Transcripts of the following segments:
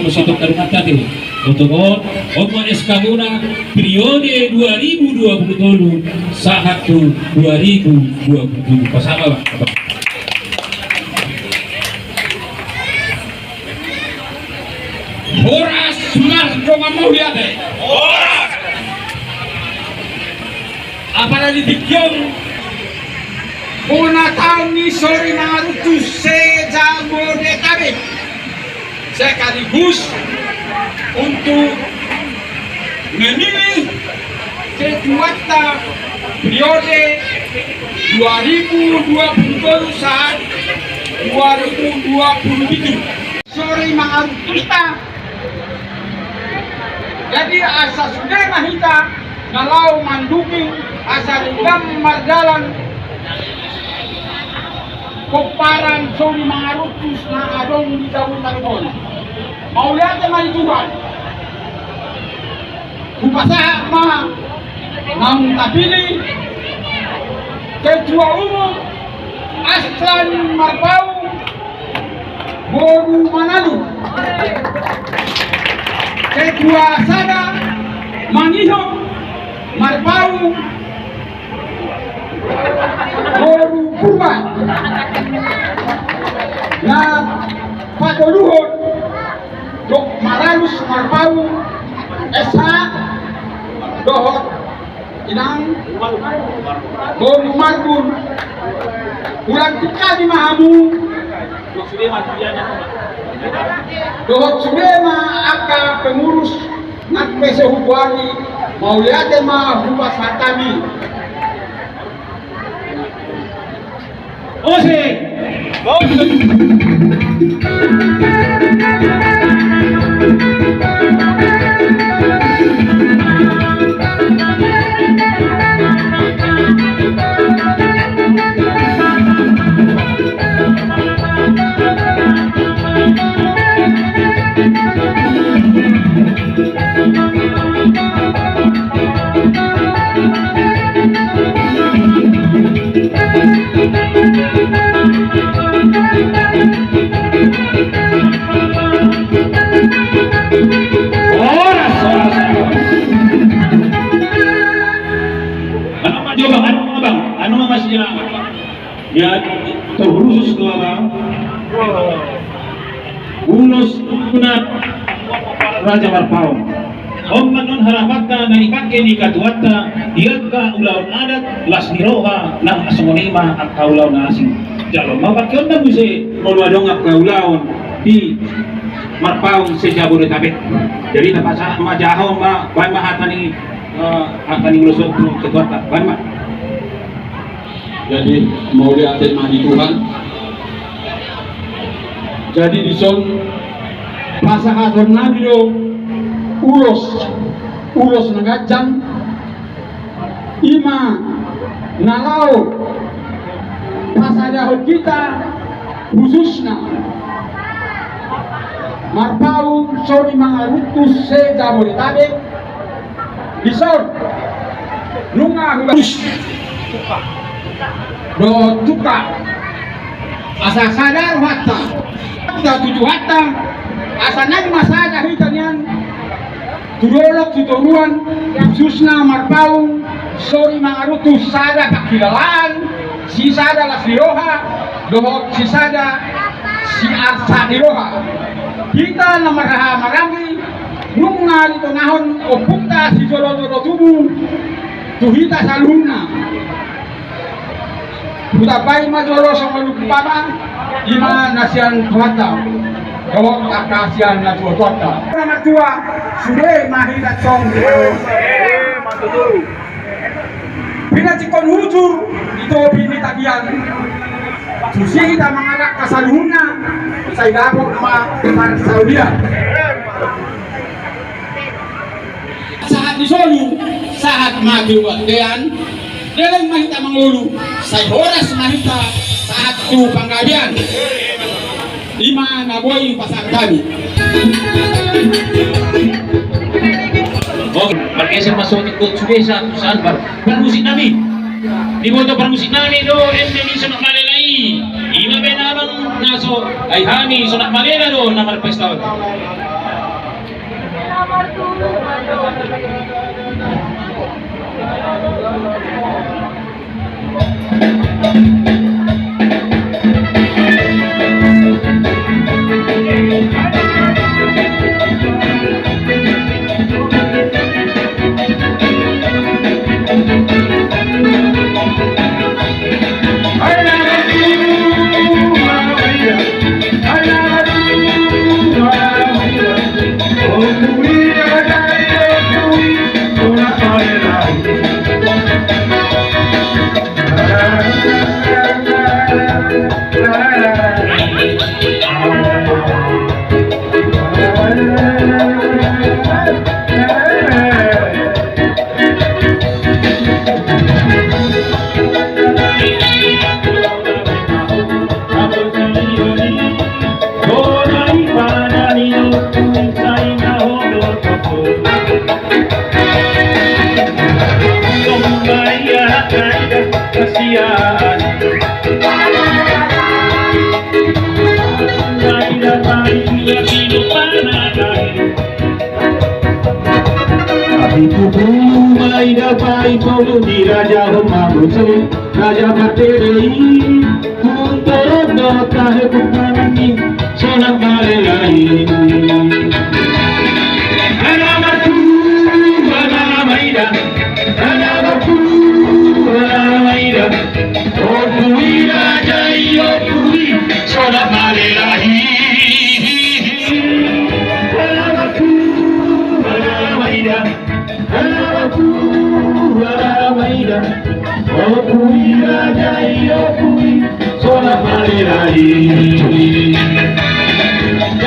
positif terumah tadi untuk Omon SK Muna periode 2027 saat 2027 bersama Pak. Horas Mas Donga mau lihat deh. Horas. Apalagi dikiong una tahun ni sorry Naruto Jabodetabek sekaligus untuk memilih ketua periode 2027 saat 2027. Sorry Naruto kita. Jadi asas sudah kita kalau mandukung asal gambar jalan koparan sorry Naruto na adong di tahun tahun. Mau lihat teman Tuhan. Kupasaha namun tapili ketua umum Aslan Marbau Boru Manado. Ketua Sada Maniho Marbau Boru Purba na patoluhon Dok Maralus Marbau Esa Dohot Inang Boru Marbun Ulang tika di Mahamu Dohot Sudema aka pengurus Nakpese Hubuani mau lihat ma Hubas Hatami Ose ya terkhusus tuh abang ulos kunat Raja Marpau Ommanon harapata na ipake ni katuata diagka ulaw adat las niroha ng asomonima at kaulaw na asing jalo mapakyon na busi mulwadong at kaulaw di Marpau sa Jabodetabek jadi napasa majahaw ma bahay mahatan ni akan ulusot ng katuata bahay ma. Jadi mau lihatin mandi Tuhan. Jadi di son pasahaton nabilo ulos nagajang ima nalau pasadahot kita khususnya Marpau sorry mga rutus se Jabodetabek di son nunga hubus do tuka asa sadar hatta da tujuh hatta asa nang masada hitanian turolok tuturuan khususna Marpau sorry mangarutu sada kakilalan si sada lasliroha dohok si sada si arsadiroha kita na marami nung nalito nahon o punta si jolo tubuh tuhita saluna Buta bayi majoro sama lupama ima nasian tuata kalau akasian na tuata nama tua sudah mahina song bila cikon hujur itu bini tagian susi kita mengarak kasaluna saya gabung sama Saudia saat di Solo saat mati waktuan dalam mahita mengelulu saya horas mahita saat tu panggabian lima naboy pasar kami oh bergeser masuk ikut subesa saan permusik nami di moto permusik nami do ende sonak malelai ima benabang naso ay hani sonak malela do namar pesta Mai dapat kau di raja rumah musuh raja berteri untuk doa hekupani sonam malai alamatu alamaida alamatu alamaida oh kui raja yo kui sonam malai alamatu alamaida Alamaida, oh kui raja yo kui, sola malai.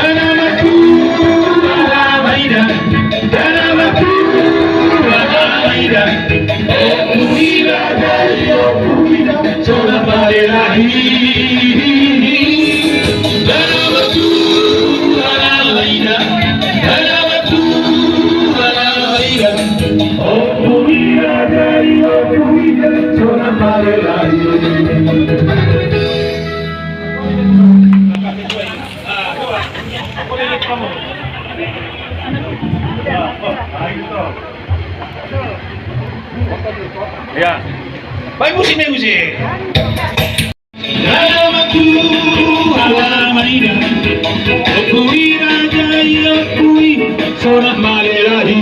Alamaku, alamaida, alamaku, alamaida, oh kui raja yo kui, sola malai. Alamaku, alamaida, alamaku, alamaida. Oh, punya dari oh punya seorang malai. Ya, baik musik. Alamaku, alamaida, oh punya dari oh punya seorang malai.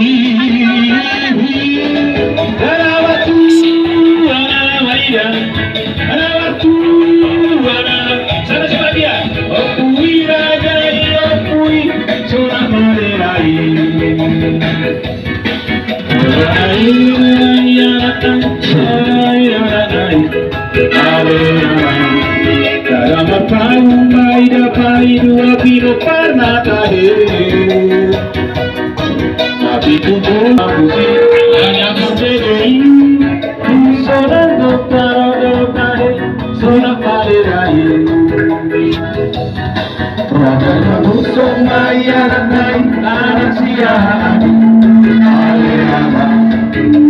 Tapi kumpul aku hanya berdiri seorang dokter seorang malai. Raganya musuh mayat naik anak siang alama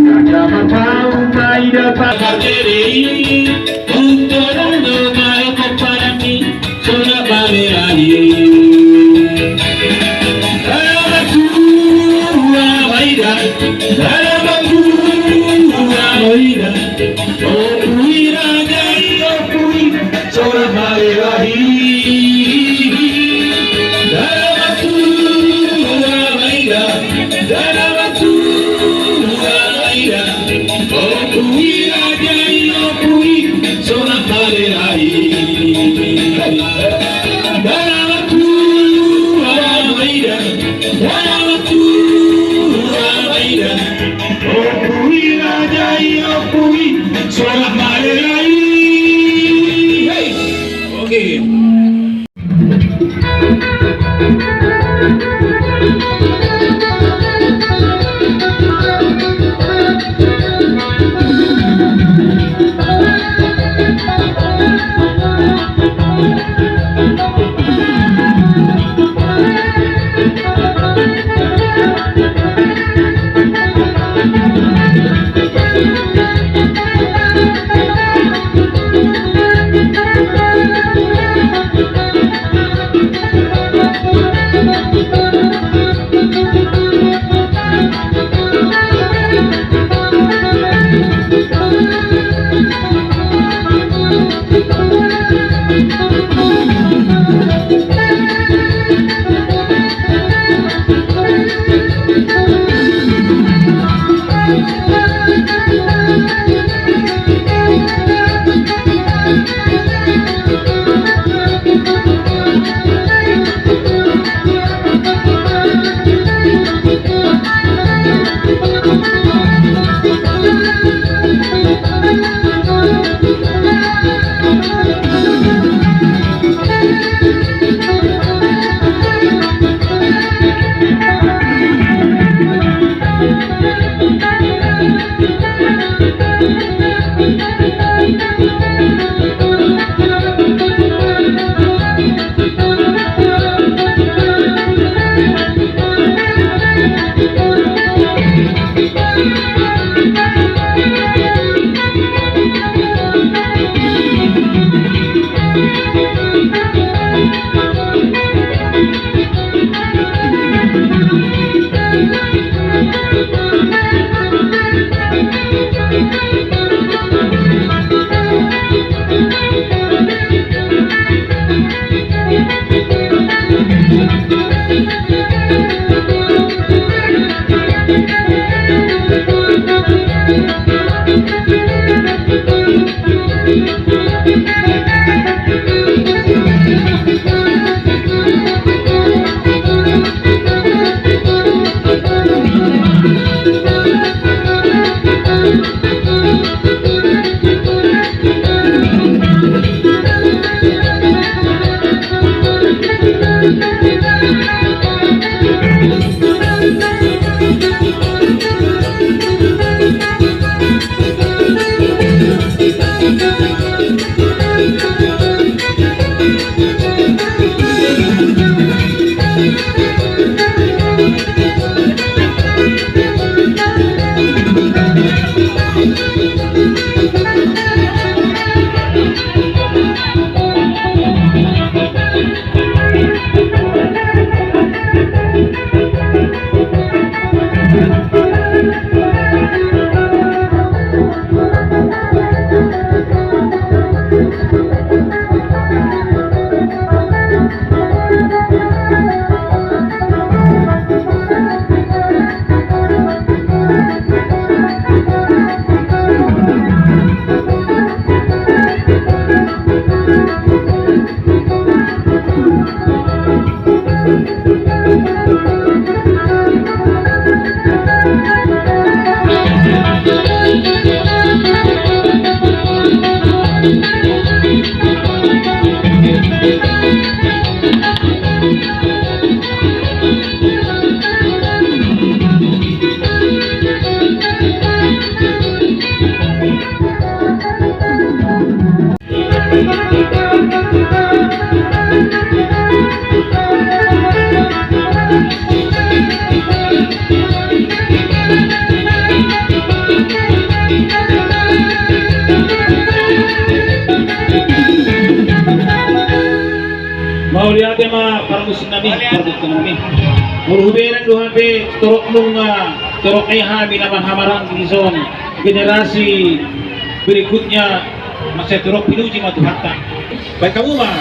hanya tahu mai dapat berdiri untuk dokter kepadami seorang malai. Maulia tema para musim nabi produk nabi. Murhuberan duhabe torok munga torok eha binaman hamarang gizon generasi berikutnya masih torok pinuji matu hatta. Baik kamu mah.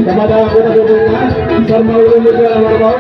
kepada anggota BPK Sarma Ulumur dalam Warbawan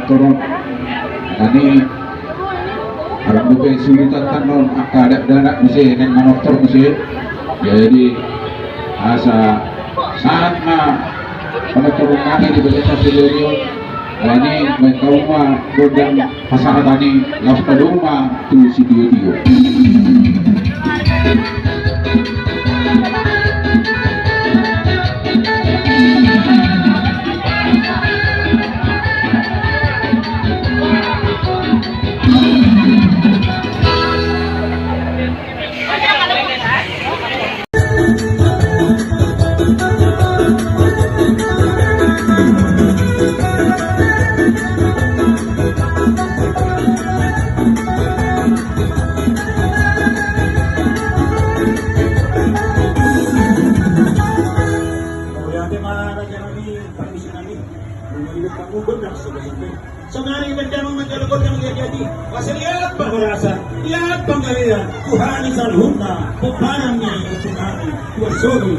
turun ini alam juga sulitan tanon ada dana mesti neng manoktor mesti jadi asa saat pada turun kami di Belita Sidorio ini mereka rumah godang pasar tani laus padoma tu si Dio. Senari menjamang menjalukut yang dia jadi. Pasal lihat pak berasa, lihat penggalian. Tuhan isalhuna, bukannya tsunami, wasori.